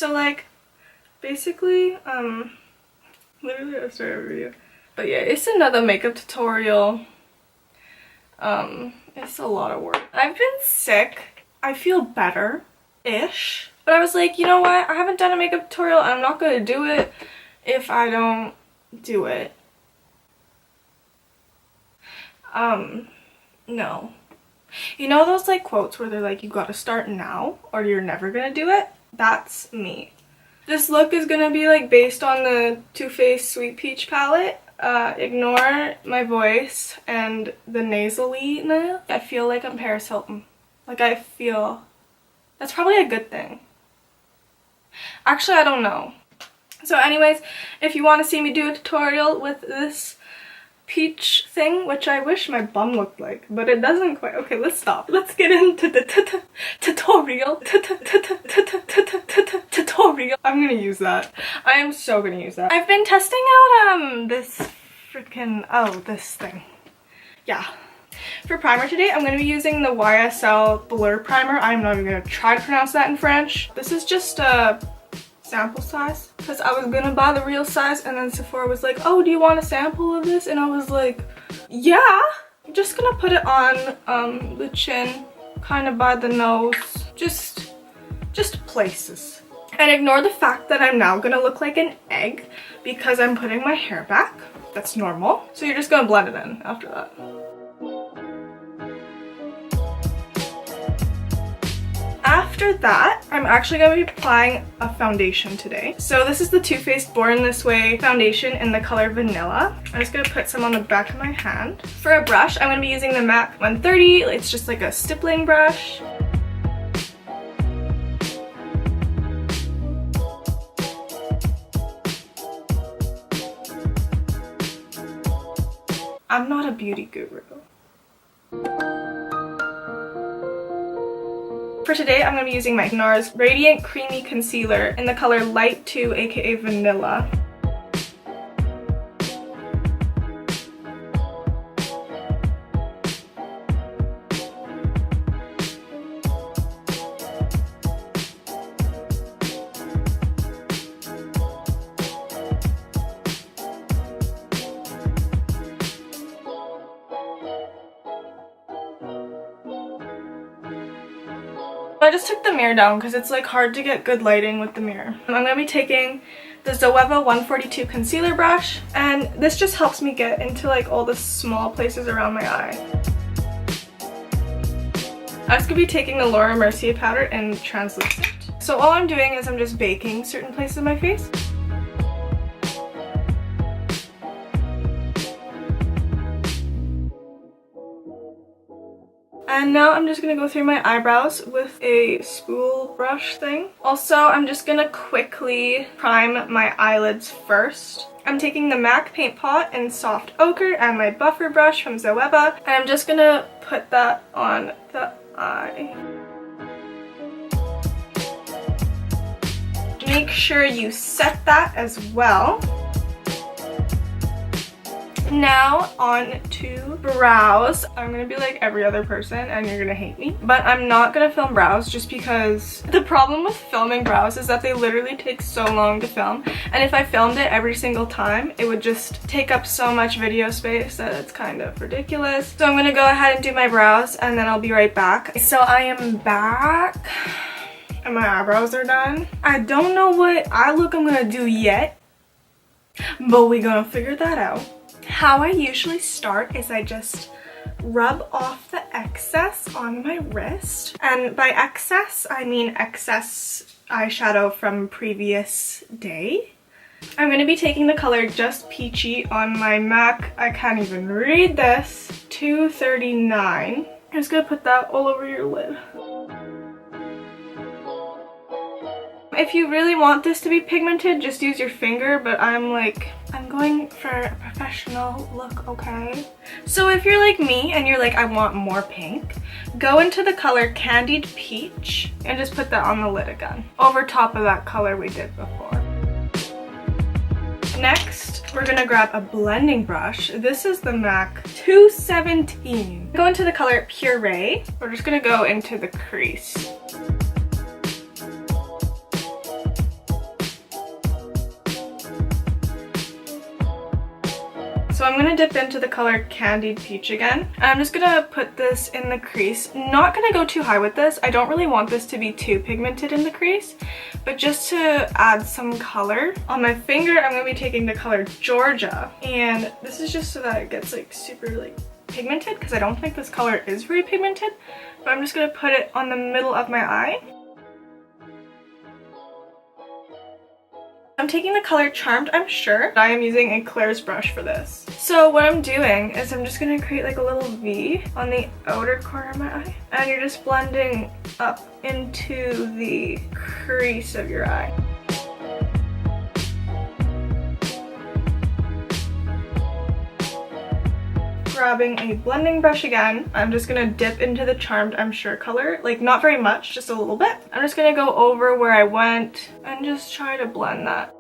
So like basically literally I started a video, but yeah, it's another makeup tutorial. It's a lot of work. I've been sick. I feel better-ish, but I was like, you know what, I haven't done a makeup tutorial and I'm not gonna do it if I don't do it. No. You know those like quotes where they're like, you gotta start now or you're never gonna do it? That's me. This look is gonna be like based on the Too Faced Sweet Peach palette. Ignore my voice and the nasally. I feel like I'm Paris Hilton. Like I feel, that's probably a good thing. Actually, I don't know. So anyways, if you want to see me do a tutorial with this peach thing, which I wish my bum looked like, but it doesn't quite. Okay, let's stop. Let's get into the tutorial. Tutorial. I'm gonna use that. I am so gonna use that. I've been testing out this freaking this thing. Yeah. For primer today, I'm going to be using the YSL Blur Primer. I'm not even going to try to pronounce that in French. This is just a sample size because I was going to buy the real size and then Sephora was like, oh, do you want a sample of this? And I was like, yeah. I'm just going to put it on the chin, kind of by the nose, just places. And ignore the fact that I'm now going to look like an egg because I'm putting my hair back. That's normal. So you're just going to blend it in after that. After that, I'm actually going to be applying a foundation today. So this is the Too Faced Born This Way foundation in the color Vanilla. I'm just going to put some on the back of my hand. For a brush, I'm going to be using the MAC 130. It's just like a stippling brush. I'm not a beauty guru. For today, I'm going to be using my Nars Radiant Creamy Concealer in the color Light 2, aka Vanilla. I just took the mirror down because it's like hard to get good lighting with the mirror. I'm going to be taking the Zoeva 142 concealer brush, and this just helps me get into like all the small places around my eye. I'm just going to be taking the Laurent Mercier powder and translucent. So all I'm doing is I'm just baking certain places of my face. And now I'm just going to go through my eyebrows with a spool brush thing. Also, I'm just going to quickly prime my eyelids first. I'm taking the MAC Paint Pot in Soft Ochre and my buffer brush from Zoeva, and I'm just going to put that on the eye. Make sure you set that as well. Now on to brows. I'm gonna be like every other person and you're gonna hate me, but I'm not gonna film brows just because the problem with filming brows is that they literally take so long to film, and if I filmed it every single time it would just take up so much video space that it's kind of ridiculous. So I'm gonna go ahead and do my brows and then I'll be right back. So I am back and my eyebrows are done. I don't know what eye look I'm gonna do yet, but we're gonna figure that out. How I usually start is I just rub off the excess on my wrist. And by excess, I mean excess eyeshadow from previous day. I'm going to be taking the color Just Peachy on my MAC, I can't even read this, 239. I'm just going to put that all over your lid. If you really want this to be pigmented, just use your finger, but I'm going for a professional look, okay? So if you're like me and you're like, I want more pink, go into the color Candied Peach and just put that on the lid again, over top of that color we did before. Next, we're gonna grab a blending brush. This is the MAC 217. Go into the color Puree. We're just gonna go into the crease. So I'm going to dip into the color Candied Peach again. And I'm just going to put this in the crease. Not going to go too high with this. I don't really want this to be too pigmented in the crease, but just to add some color. On my finger, I'm going to be taking the color Georgia. And this is just so that it gets like super like pigmented, because I don't think this color is very pigmented. But I'm just going to put it on the middle of my eye. I'm taking the color Charmed, I'm sure. I am using Eclat's brush for this. So what I'm doing is I'm just going to create like a little V on the outer corner of my eye. And you're just blending up into the crease of your eye. Grabbing a blending brush again, I'm just gonna dip into the Charmed I'm Sure color, like not very much, just a little bit. I'm just gonna go over where I went and just try to blend that.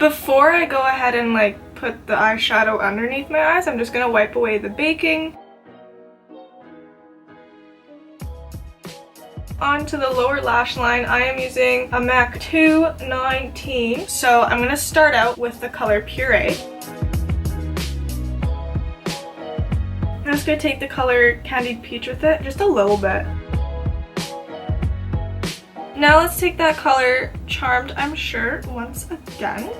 Before I go ahead and like put the eyeshadow underneath my eyes, I'm just gonna wipe away the baking. Onto the lower lash line, I am using a MAC 219. So I'm going to start out with the color Puree. I'm just going to take the color Candied Peach with it, just a little bit. Now let's take that color Charmed I'm Sure once again.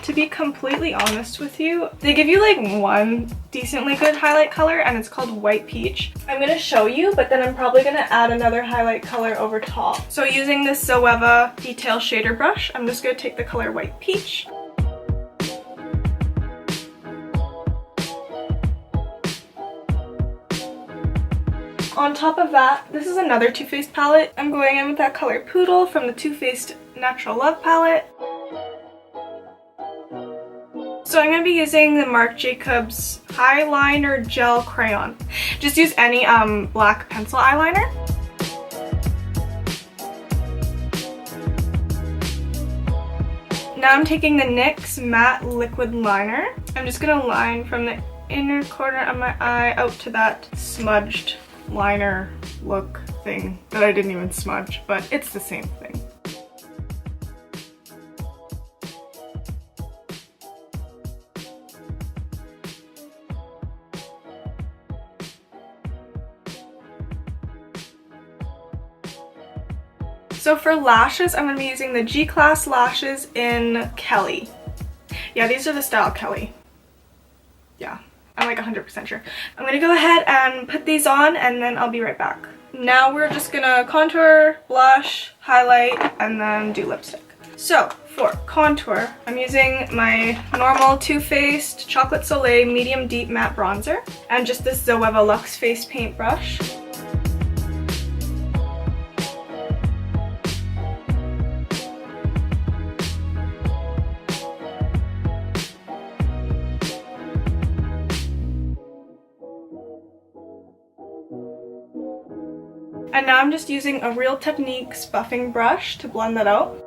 To be completely honest with you, they give you like one decently good highlight color and it's called White Peach. I'm going to show you, but then I'm probably going to add another highlight color over top. So using this Zoeva Detail Shader brush, I'm just going to take the color White Peach. On top of that, this is another Too Faced palette. I'm going in with that color Poodle from the Too Faced Natural Love palette. So I'm going to be using the Marc Jacobs Highliner Gel Crayon. Just use any black pencil eyeliner. Now I'm taking the NYX Matte Liquid Liner. I'm just going to line from the inner corner of my eye out to that smudged liner look thing that I didn't even smudge, but it's the same thing. So for lashes, I'm going to be using the GClass lashes in Kelly. Yeah, these are the style Kelly. Yeah, I'm like 100% sure. I'm going to go ahead and put these on and then I'll be right back. Now we're just going to contour, blush, highlight, and then do lipstick. So for contour, I'm using my normal Too Faced Chocolate Soleil Medium Deep Matte Bronzer and just this Zoeva Luxe Face Paint brush. And now I'm just using a Real Techniques buffing brush to blend that out.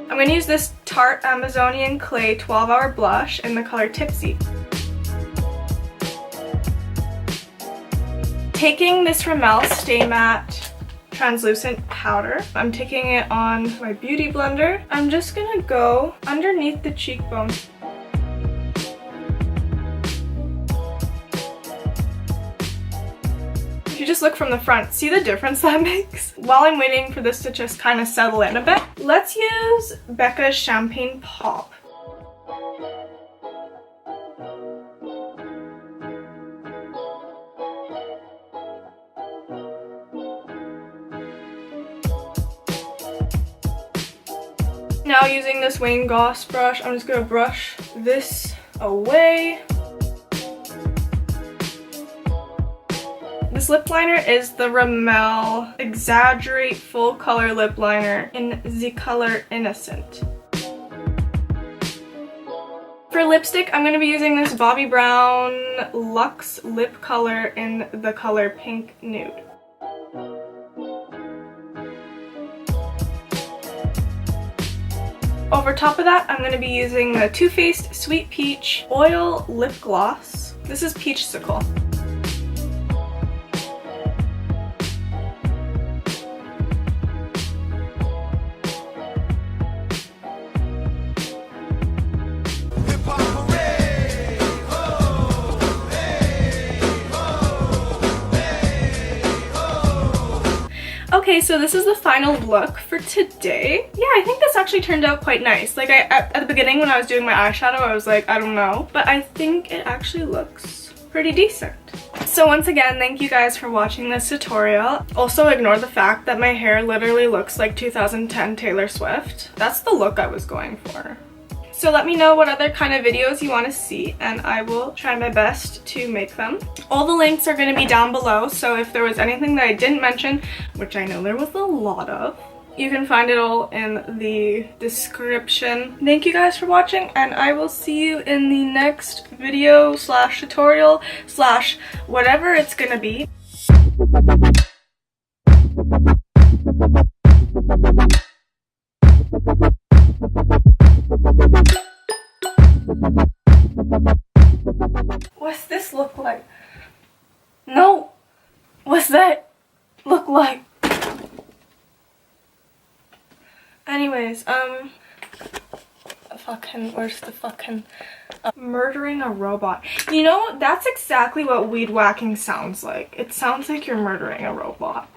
I'm going to use this Tarte Amazonian Clay 12-Hour Blush in the color Tipsy. Taking this Rimmel Stay Matte translucent powder, I'm taking it on my beauty blender. I'm just gonna go underneath the cheekbone. If you just look from the front, see the difference that makes? While I'm waiting for this to just kind of settle in a bit, let's use Becca's Champagne Pop. Now using this Wayne Goss brush, I'm just going to brush this away. This lip liner is the Rimmel Exaggerate Full Color Lip Liner in the color Innocent. For lipstick, I'm going to be using this Bobbi Brown Luxe Lip Color in the color Pink Nude. Over top of that, I'm going to be using the Too Faced Sweet Peach Oil Lip Gloss. This is Peachsicle. Okay, so this is the final look for today. Yeah, I think this actually turned out quite nice. Like, at the beginning when I was doing my eyeshadow, I was like, I don't know. But I think it actually looks pretty decent. So once again, thank you guys for watching this tutorial. Also, ignore the fact that my hair literally looks like 2010 Taylor Swift. That's the look I was going for. So let me know what other kind of videos you want to see and I will try my best to make them. All the links are going to be down below, so if there was anything that I didn't mention, which I know there was a lot of, you can find it all in the description. Thank you guys for watching and I will see you in the next video slash tutorial slash whatever it's going to be. What's this look like? No! What's that look like? Anyways, where's the fucking murdering a robot? You know, that's exactly what weed whacking sounds like. It sounds like you're murdering a robot.